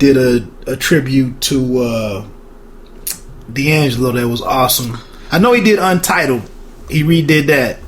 did a tribute to D'Angelo that was awesome. I know he did Untitled. He redid that.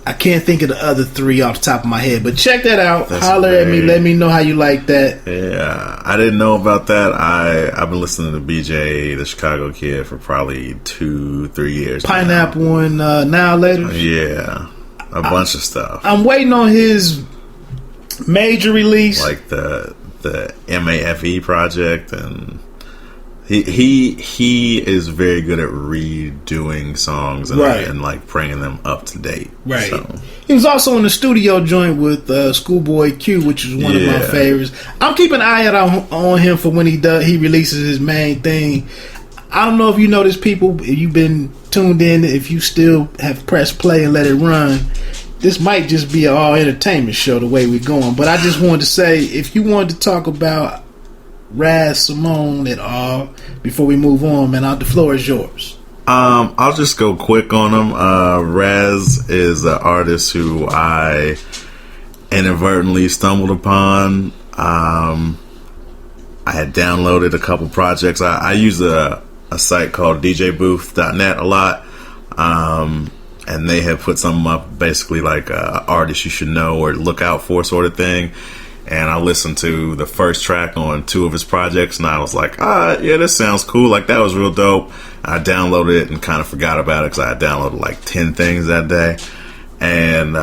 I can't think of the other three off the top of my head, but check that out. Holler at me. Let me know how you like that. Yeah, I didn't know about that. I've been listening to BJ, the Chicago Kid, for probably 2-3 years. Pineapple and Now Later. Yeah, a bunch of stuff. I'm waiting on his major release, like the MAFE project, and he is very good at redoing songs and, right, and like bringing them up to date. Right. So. He was also in the studio joint with Schoolboy Q, which is one of my favorites. I'm keeping an eye out on him for when he releases his main thing. I don't know if you notice, people, if you've been tuned in, if you still have pressed play and let it run, this might just be an all entertainment show the way we're going. But I just wanted to say, if you wanted to talk about Raz Simone at all before we move on, man, the floor is yours. I'll just go quick on him. Raz is an artist who I inadvertently stumbled upon. I had downloaded a couple projects. I use a site called djbooth.net a lot, and they have put something up basically like artists you should know or look out for sort of thing. And I listened to the first track on 2 of his projects, and I was like, yeah, this sounds cool. Like, that was real dope. I downloaded it and kind of forgot about it because I had downloaded like 10 things that day. And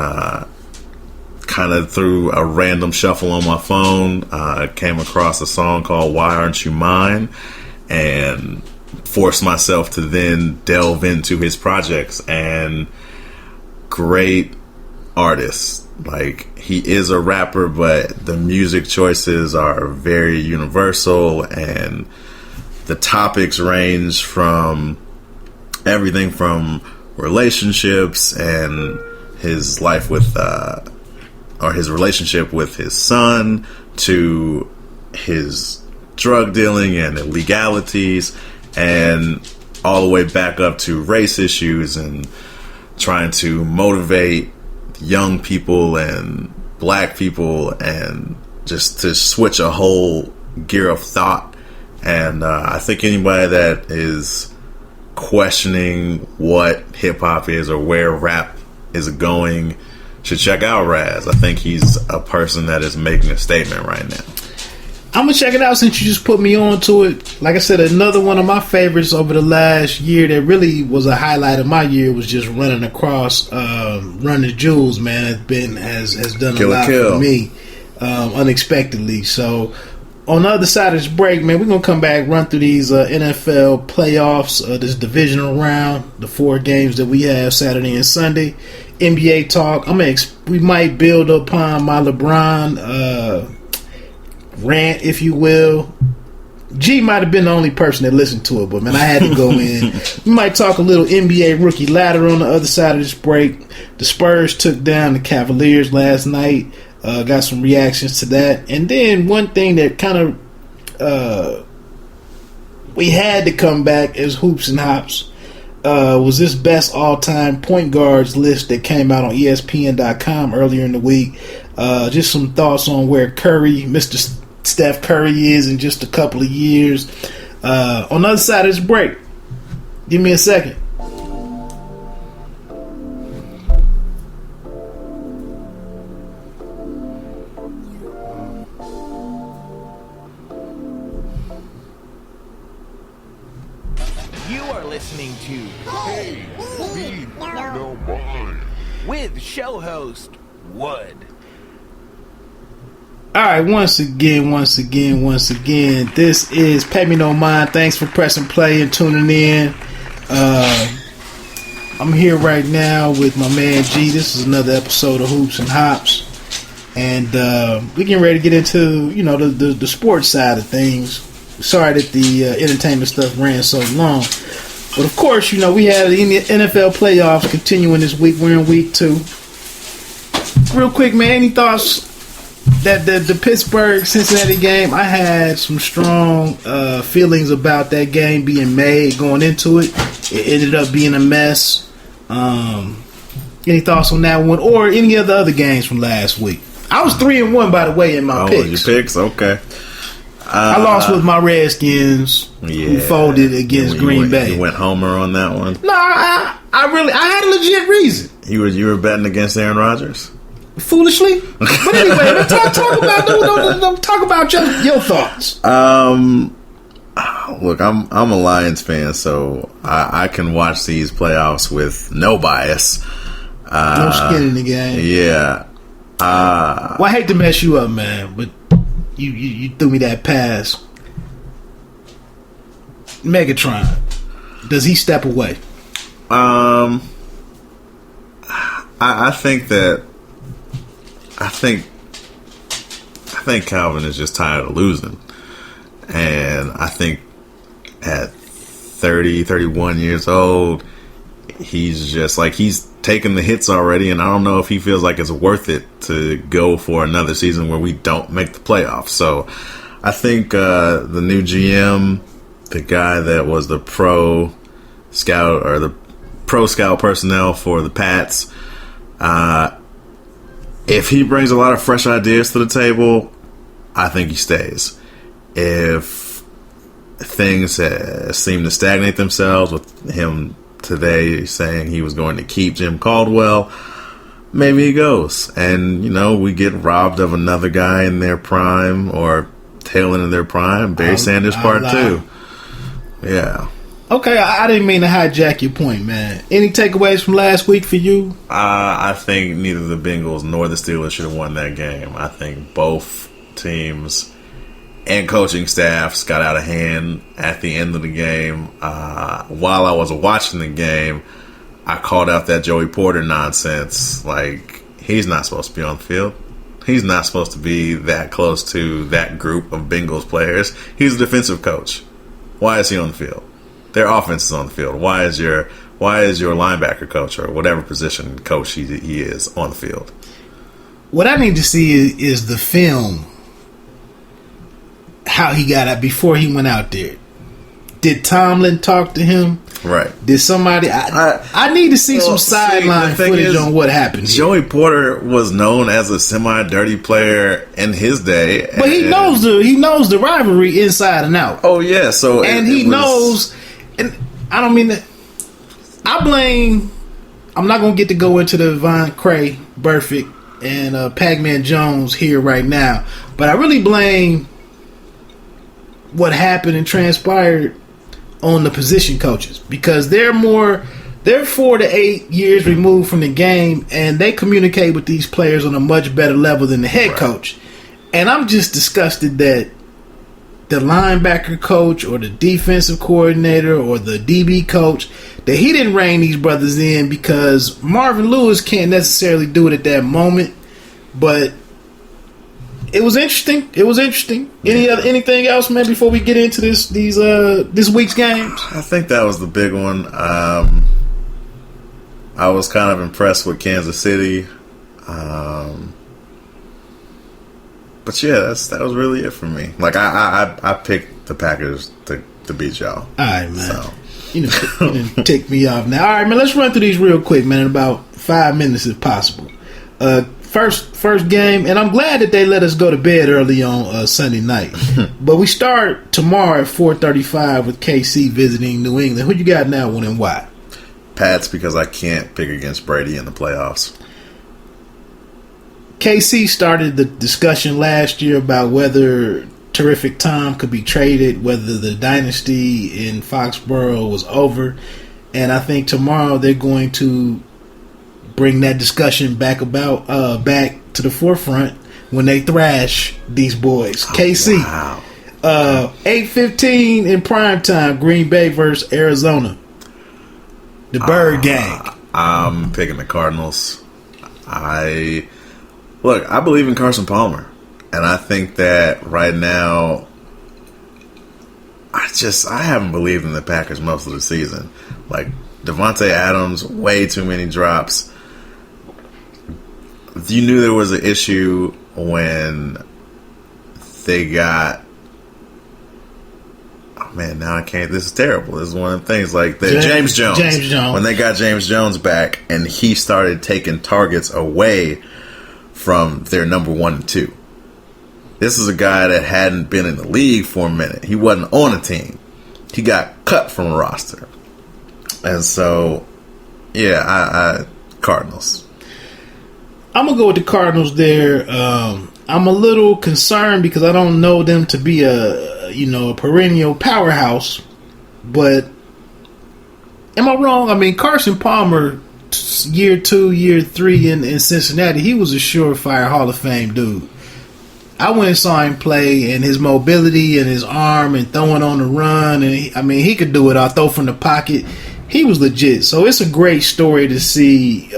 kind of through a random shuffle on my phone, came across a song called Why Aren't You Mine? And forced myself to then delve into his projects. And great artist. Like, he is a rapper, but the music choices are very universal, and the topics range from everything from relationships and his life with or his relationship with his son, to his drug dealing and illegalities, and all the way back up to race issues and trying to motivate young people and black people, and just to switch a whole gear of thought. And I think anybody that is questioning what hip-hop is or where rap is going should check out Raz. I think he's a person that is making a statement right now. I'm gonna check it out since you just put me on to it. Like I said, another one of my favorites over the last year that really was a highlight of my year was just running across Run the Jewels, man. Has done a lot for me unexpectedly. So on the other side of this break, man, we're gonna come back, run through these NFL playoffs, this divisional round, the 4 games that we have Saturday and Sunday, NBA talk. We might build upon my LeBron rant, if you will. G might have been the only person that listened to it, but man, I had to go in. We might talk a little NBA rookie ladder on the other side of this break. The Spurs took down the Cavaliers last night. Got some reactions to that. And then one thing that kind of we had to come back as Hoops and Hops was this best all-time point guards list that came out on ESPN.com earlier in the week. Just some thoughts on where Mr. Steph Curry is in just a couple of years. On the other side of this break, give me a second. You are listening to Hey, We No Mind with show host Wood. Alright, once again, this is Pay Me No Mind. Thanks for pressing play and tuning in. I'm here right now with my man G. This is another episode of Hoops and Hops. And we're getting ready to get into, the sports side of things. Sorry that the entertainment stuff ran so long. But of course, we had the NFL playoffs continuing this week. We're in week 2. Real quick, man, any thoughts? That the Pittsburgh-Cincinnati game, I had some strong feelings about that game being made going into it. It ended up being a mess. Any thoughts on that one, or any of the other games from last week? I was 3-1, by the way, in my picks. Your picks, okay. I lost with my Redskins, who folded against Green Bay. You went homer on that one? No, I had a legit reason. You were betting against Aaron Rodgers? Foolishly? But anyway, let's talk about your thoughts. Look, I'm a Lions fan, so I can watch these playoffs with no bias. No skin in the game. Yeah. Well, I hate to mess you up, man, but you threw me that pass. Megatron, does he step away? I think Calvin is just tired of losing. And I think at 30, 31 years old, he's just like, he's taken the hits already, and I don't know if he feels like it's worth it to go for another season where we don't make the playoffs. So I think the new GM, the guy that was the pro scout or the pro scout personnel for the Pats, if he brings a lot of fresh ideas to the table, I think he stays. If things seem to stagnate themselves with him today saying he was going to keep Jim Caldwell, maybe he goes. And, we get robbed of another guy in their prime or tail end of their prime. Barry Sanders part 2. Yeah. Okay, I didn't mean to hijack your point, man. Any takeaways from last week for you? I think neither the Bengals nor the Steelers should have won that game. I think both teams and coaching staffs got out of hand at the end of the game. While I was watching the game, I called out that Joey Porter nonsense. Like, he's not supposed to be on the field. He's not supposed to be that close to that group of Bengals players. He's a defensive coach. Why is he on the field? Their offense is on the field. Why is your linebacker coach or whatever position coach he is on the field? What I need to see is the film. How he got out before he went out there. Did Tomlin talk to him? Right. Did somebody? I need to see some sideline footage on what happened. Joey Porter was known as a semi-dirty player in his day, but he knows the rivalry inside and out. Oh yeah, so he knows. And I don't mean that. I'm not going to get to go into the Von Cray, Burfict, and Pac-Man Jones here right now, but I really blame what happened and transpired on the position coaches, because they're 4 to 8 years removed from the game, and they communicate with these players on a much better level than the head coach. And I'm just disgusted that the linebacker coach or the defensive coordinator or the DB coach, that he didn't rein these brothers in, because Marvin Lewis can't necessarily do it at that moment. But it was interesting. Anything else, man, before we get into this week's games? I think that was the big one. I was kind of impressed with Kansas City. But yeah, that was really it for me. Like I picked the Packers to beat y'all. All right, man. So. You didn't tick me off now. All right, man. Let's run through these real quick, man. In about 5 minutes, if possible. First game, and I'm glad that they let us go to bed early on Sunday night. But we start tomorrow at 4:35 with KC visiting New England. Who you got now, one, and why? Pats, because I can't pick against Brady in the playoffs. KC started the discussion last year about whether Terrific Tom could be traded, whether the dynasty in Foxborough was over, and I think tomorrow they're going to bring that discussion back to the forefront when they thrash these boys. KC, wow. 8:15 in primetime, Green Bay versus Arizona. The Bird Gang. I'm picking the Cardinals. I believe in Carson Palmer, and I think that right now, I haven't believed in the Packers most of the season. Like Devontae Adams, way too many drops. You knew there was an issue when they got. Oh man, now I can't. This is terrible. This is one of the things like that. James Jones. When they got James Jones back, and he started taking targets away from their number 1 and 2. This is a guy that hadn't been in the league for a minute. He wasn't on a team. He got cut from a roster. And so, yeah, I Cardinals. I'm going to go with the Cardinals there. I'm a little concerned because I don't know them to be a perennial powerhouse. But am I wrong? I mean, Carson Palmer, year 2, year 3 in Cincinnati, he was a surefire Hall of Fame dude. I went and saw him play, and his mobility and his arm and throwing on the run, and he could do it all, throw from the pocket. He was legit. So it's a great story to see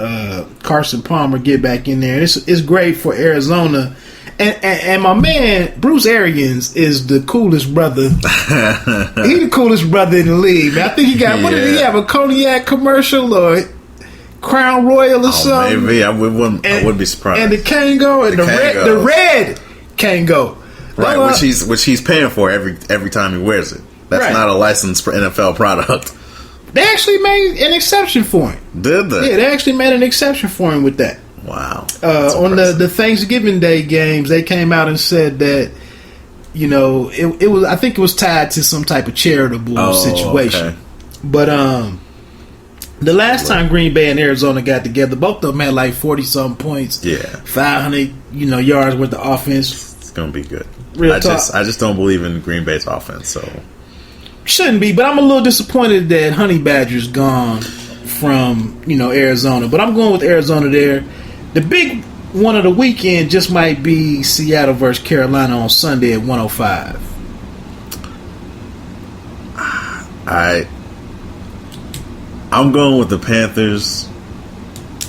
Carson Palmer get back in there. It's great for Arizona. And my man, Bruce Arians, is the coolest brother. He's the coolest brother in the league. Man, I think he got, what did he have, a cognac commercial or Crown Royal or something? Maybe. I wouldn't be surprised. And the Kango and the red Kango. Right, which he's paying for every time he wears it. That's not a licensed for NFL product. They actually made an exception for him. Did they? Yeah, they actually made an exception for him with that. Wow. On the Thanksgiving Day games, they came out and said that, it was, I think it was tied to some type of charitable situation. Okay. But the last time Green Bay and Arizona got together, both of them had like 40-something points. Yeah. 500, yards worth of offense. It's gonna be good. I just don't believe in Green Bay's offense, so shouldn't be. But I'm a little disappointed that Honey Badger's gone from Arizona. But I'm going with Arizona there. The big one of the weekend just might be Seattle versus Carolina on Sunday at 105. I'm going with the Panthers,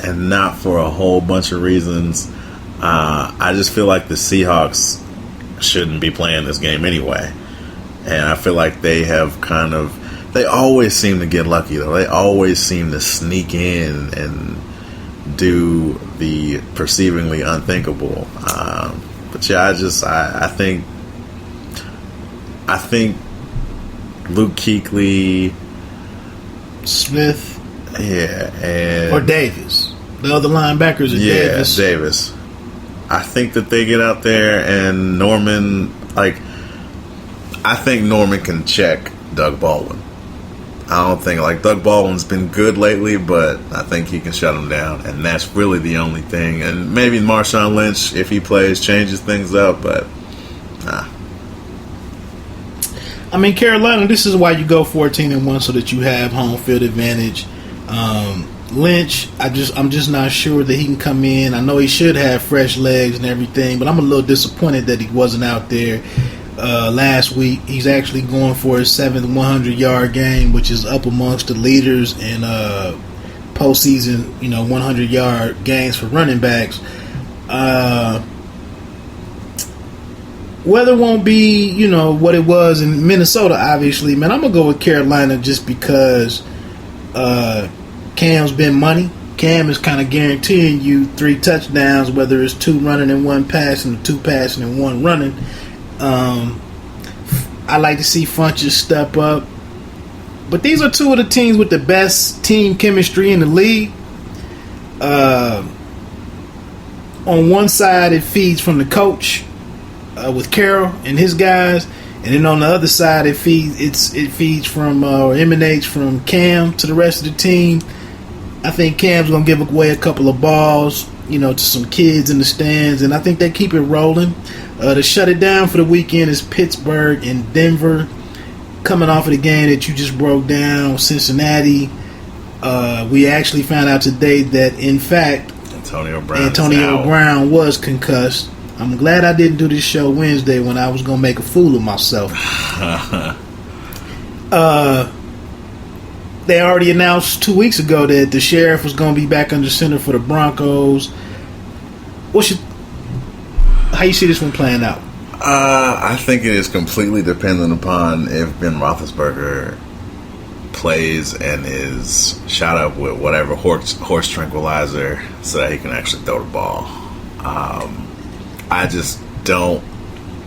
and not for a whole bunch of reasons. I just feel like the Seahawks shouldn't be playing this game anyway. And I feel like they have they always seem to get lucky, though. They always seem to sneak in and do the perceivingly unthinkable. But yeah, I think Luke Kuechly, Smith, or Davis. The other linebackers are Davis. I think that they get out there and Norman, I think Norman can check Doug Baldwin. I don't think, Doug Baldwin's been good lately, but I think he can shut him down, and that's really the only thing. And maybe Marshawn Lynch, if he plays, changes things up, but nah. I mean, Carolina, this is why you go 14-1 so that you have home field advantage. Lynch, I'm just not sure that he can come in. I know he should have fresh legs and everything, but I'm a little disappointed that he wasn't out there last week. He's actually going for his 7th 100-yard game, which is up amongst the leaders in postseason, 100-yard games for running backs. Weather won't be, what it was in Minnesota, obviously. Man, I'm going to go with Carolina just because Cam's been money. Cam is kind of guaranteeing you 3 touchdowns, whether it's 2 running and 1 passing, or 2 passing and 1 running. I like to see Funches step up. But these are 2 of the teams with the best team chemistry in the league. On one side, it feeds from the coach with Carroll and his guys. And then on the other side, it feeds from or emanates from Cam to the rest of the team. I think Cam's going to give away a couple of balls, to some kids in the stands, and I think they keep it rolling. To shut it down for the weekend is Pittsburgh and Denver. Coming off of the game that you just broke down, Cincinnati. We actually found out today that, in fact, Antonio Brown was concussed. I'm glad I didn't do this show Wednesday when I was going to make a fool of myself. They already announced 2 weeks ago that the sheriff was going to be back under center for the Broncos. How you see this one playing out? I think it is completely dependent upon if Ben Roethlisberger plays and is shot up with whatever horse tranquilizer so that he can actually throw the ball. I just don't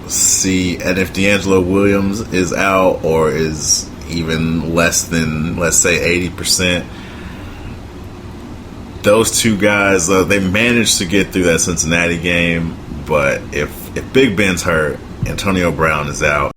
see, and if D'Angelo Williams is out or is even less than, let's say, 80%, those 2 guys, they managed to get through that Cincinnati game, but if if Big Ben's hurt, Antonio Brown is out.